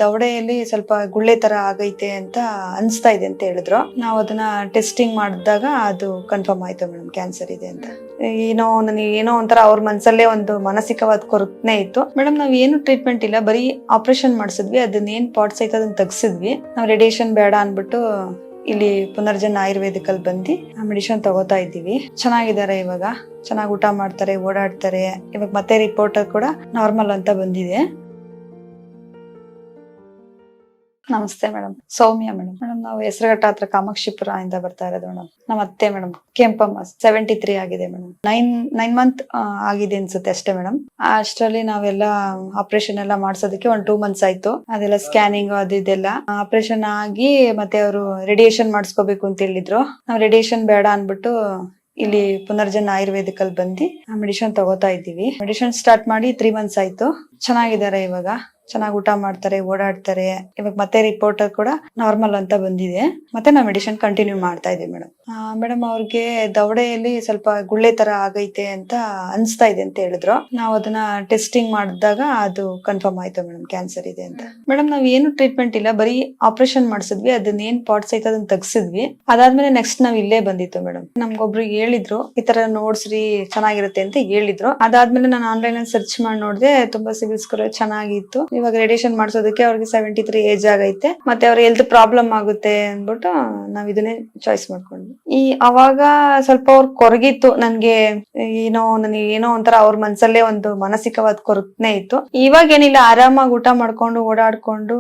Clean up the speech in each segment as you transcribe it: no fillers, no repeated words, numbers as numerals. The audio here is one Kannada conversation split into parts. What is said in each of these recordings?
ದವಡೆಯಲ್ಲಿ ಸ್ವಲ್ಪ ಗುಳ್ಳೆ ತರ ಆಗೈತೆ ಅಂತ ಅನ್ಸ್ತಾ ಇದೆ ಅಂತ ಹೇಳಿದ್ರು. ನಾವು ಅದನ್ನ ಟೆಸ್ಟಿಂಗ್ ಮಾಡಿದಾಗ ಅದು ಕನ್ಫರ್ಮ್ ಆಯ್ತು ಮೇಡಮ್, ಕ್ಯಾನ್ಸರ್ ಇದೆ ಅಂತ. ಏನೋ ಒಂಥರ ಅವ್ರ ಮನ್ಸಲ್ಲೇ ಒಂದು ಮಾನಸಿಕವಾದ ಕೊರತೆ ಇತ್ತು ಮೇಡಮ್. ನಾವ್ ಏನು ಟ್ರೀಟ್ಮೆಂಟ್ ಇಲ್ಲ, ಬರೀ ಆಪರೇಷನ್ ಮಾಡಿಸಿದ್ವಿ. ಅದನ್ನ ಏನ್ ಪಾರ್ಟ್ಸ್ ಐತೆ ಅದನ್ನ ತೆಗ್ಸಿದ್ವಿ. ನಾವು ರೇಡಿಯೇಷನ್ ಬೇಡ ಅನ್ಬಿಟ್ಟು ಇಲ್ಲಿ ಪುನರ್ಜನ್ ಆಯುರ್ವೇದಿಕ್ ಅಲ್ಲಿ ಬಂದು ಮೆಡಿಸಿನ್ ತಗೋತಾ ಇದ್ದೀವಿ. ಚೆನ್ನಾಗಿದ್ದಾರೆ ಇವಾಗ, ಚೆನ್ನಾಗಿ ಊಟ ಮಾಡ್ತಾರೆ, ಓಡಾಡ್ತಾರೆ. ಇವಾಗ ಮತ್ತೆ ರಿಪೋರ್ಟ್ ಕೂಡ ನಾರ್ಮಲ್ ಅಂತ ಬಂದಿದೆ. ನಮಸ್ತೆ ಮೇಡಮ್, ಸೌಮ್ಯ ಮೇಡಮ್ ನಾವು ಹೆಸರುಘಟ್ಟ ಹತ್ರ ಕಾಮಾಕ್ಷಿಪುರ ಇಂದ ಬರ್ತಾ ಇರೋದು ಮೇಡಮ್. ನಮ್ಮ ಅತ್ತೆ ಮೇಡಮ್ ಕೆಂಪಮ್ಮ, 73 ಆಗಿದೆ ಮೇಡಮ್. 9 ಮಂತ್ ಆಗಿದೆ ಅನ್ಸುತ್ತೆ ಅಷ್ಟೇ ಮೇಡಮ್. ಅಷ್ಟರಲ್ಲಿ ನಾವೆಲ್ಲ ಆಪರೇಷನ್ ಎಲ್ಲ ಮಾಡ್ಸೋದಕ್ಕೆ 2 ಮಂತ್ಸ್ ಆಯ್ತು. ಅದೆಲ್ಲ ಸ್ಕ್ಯಾನಿಂಗ್ ಅದು ಇದೆಲ್ಲ ಆಪರೇಷನ್ ಆಗಿ ಮತ್ತೆ ಅವರು ರೇಡಿಯೇಷನ್ ಮಾಡಿಸ್ಕೋಬೇಕು ಅಂತ ಹೇಳಿದ್ರು. ನಾವು ರೇಡಿಯೇಷನ್ ಬೇಡ ಅನ್ಬಿಟ್ಟು ಇಲ್ಲಿ ಪುನರ್ಜನ್ ಆಯುರ್ವೇದಿಕ್ ಅಲ್ಲಿ ಬಂದು ಮೆಡಿಸಿನ್ ತಗೋತಾ ಇದ್ದೀವಿ. ಮೆಡಿಸಿನ್ ಸ್ಟಾರ್ಟ್ ಮಾಡಿ 3 ಮಂತ್ಸ್ ಆಯ್ತು. ಚೆನ್ನಾಗಿದ್ದಾರೆ ಇವಾಗ, ಚೆನ್ನಾಗಿ ಊಟ ಮಾಡ್ತಾರೆ, ಓಡಾಡ್ತಾರೆ. ಇವಾಗ ಮತ್ತೆ ರಿಪೋರ್ಟ್ ಕೂಡ ನಾರ್ಮಲ್ ಅಂತ ಬಂದಿದೆ. ಮತ್ತೆ ನಾವು ಮೆಡಿಸಿನ್ ಕಂಟಿನ್ಯೂ ಮಾಡ್ತಾ ಇದೀವಿ ಮೇಡಮ್. ಮೇಡಮ್ ಅವ್ರಿಗೆ ದವಡೆಯಲ್ಲಿ ಸ್ವಲ್ಪ ಗುಳ್ಳೆ ತರ ಆಗೈತೆ ಅಂತ ಅನ್ಸ್ತಾ ಇದೆ ಅಂತ ಹೇಳಿದ್ರು. ನಾವು ಅದನ್ನ ಟೆಸ್ಟಿಂಗ್ ಮಾಡಿದಾಗ ಅದು ಕನ್ಫರ್ಮ್ ಆಯ್ತು ಮೇಡಮ್, ಕ್ಯಾನ್ಸರ್ ಇದೆ ಅಂತ. ಮೇಡಮ್ ನಾವ್ ಏನು ಟ್ರೀಟ್ಮೆಂಟ್ ಇಲ್ಲ, ಬರೀ ಆಪರೇಷನ್ ಮಾಡಿಸಿದ್ವಿ. ಅದನ್ನ ಏನ್ ಪಾರ್ಟ್ಸ್ ಐತೆ ಅದನ್ನ ತೆಗ್ಸಿದ್ವಿ. ಅದಾದ್ಮೇಲೆ ನೆಕ್ಸ್ಟ್ ನಾವ್ ಇಲ್ಲೇ ಬಂದಿತ್ತು ಮೇಡಮ್. ನಮ್ಗೊಬ್ರು ಹೇಳಿದ್ರು ಈ ತರ ನೋಡ್ಸ್ರಿ ಚೆನ್ನಾಗಿರುತ್ತೆ ಅಂತ ಹೇಳಿದ್ರು. ಅದಾದ್ಮೇಲೆ ನಾನು ಆನ್ಲೈನ್ ಅಲ್ಲಿ ಸರ್ಚ್ ಮಾಡಿ ನೋಡಿದೆ, ತುಂಬಾ ಸಿವಿಲ್ ಸ್ಕೋರ್ ಚೆನ್ನಾಗಿತ್ತು. ಇವಾಗ ರೇಡಿಯೇಷನ್ ಮಾಡಿಸೋದಕ್ಕೆ ಅವ್ರಿಗೆ 73 ಏಜ್ ಆಗೈತೆ. ಮತ್ತೆ ಅವ್ರ ಹೆಲ್ತ್ ಪ್ರಾಬ್ಲಮ್ ಆಗುತ್ತೆ ಅಂದ್ಬಿಟ್ಟು ನಾವ್ ಇದನ್ನೇ ಚಾಯ್ಸ್ ಮಾಡ್ಕೊಂಡ್ವಿ. ಅವಾಗ ಸ್ವಲ್ಪ ಅವ್ರ ಕೊರಗಿತ್ತು ನನ್ಗೆ, ಏನೋ ಒಂಥರ ಅವ್ರ ಮನ್ಸಲ್ಲೇ ಒಂದು ಮಾನಸಿಕವಾದ ಕೊರತೆ ಇತ್ತು. ಇವಾಗ ಏನಿಲ್ಲ, ಆರಾಮಾಗಿ ಊಟ ಮಾಡ್ಕೊಂಡು ಓಡಾಡ್ಕೊಂಡು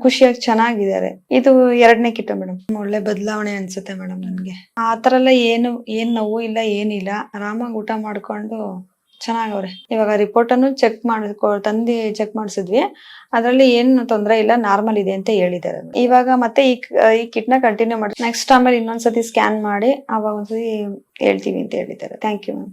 ಖುಷಿಯಾಗಿ ಚೆನ್ನಾಗಿದ್ದಾರೆ. ಇದು 2ನೇ ಕಿಟ್ಟು ಮೇಡಮ್. ಒಳ್ಳೆ ಬದಲಾವಣೆ ಅನ್ಸುತ್ತೆ ಮೇಡಮ್ ನನ್ಗೆ. ಆತರ ಎಲ್ಲ ಏನ್ ನೋವು ಇಲ್ಲ, ಏನಿಲ್ಲ. ಆರಾಮಾಗಿ ಊಟ ಮಾಡ್ಕೊಂಡು ಚೆನ್ನಾಗವ್ರೆ. ಇವಾಗ ರಿಪೋರ್ಟ್ ಅನ್ನು ತಂದು ಚೆಕ್ ಮಾಡಿಸಿದ್ವಿ. ಅದ್ರಲ್ಲಿ ಏನು ತೊಂದರೆ ಇಲ್ಲ, ನಾರ್ಮಲ್ ಇದೆ ಅಂತ ಹೇಳಿದ್ದಾರೆ. ಇವಾಗ ಮತ್ತೆ ಈ ಕಿಟ್ ನ ಕಂಟಿನ್ಯೂ ಮಾಡಿ ನೆಕ್ಸ್ಟ್ ಆಮೇಲೆ ಇನ್ನೊಂದ್ಸತಿ ಸ್ಕ್ಯಾನ್ ಮಾಡಿ ಅವಾಗ ಒಂದ್ಸತಿ ಹೇಳ್ತೀವಿ ಅಂತ ಹೇಳಿದ್ದಾರೆ. Thank you ma'am.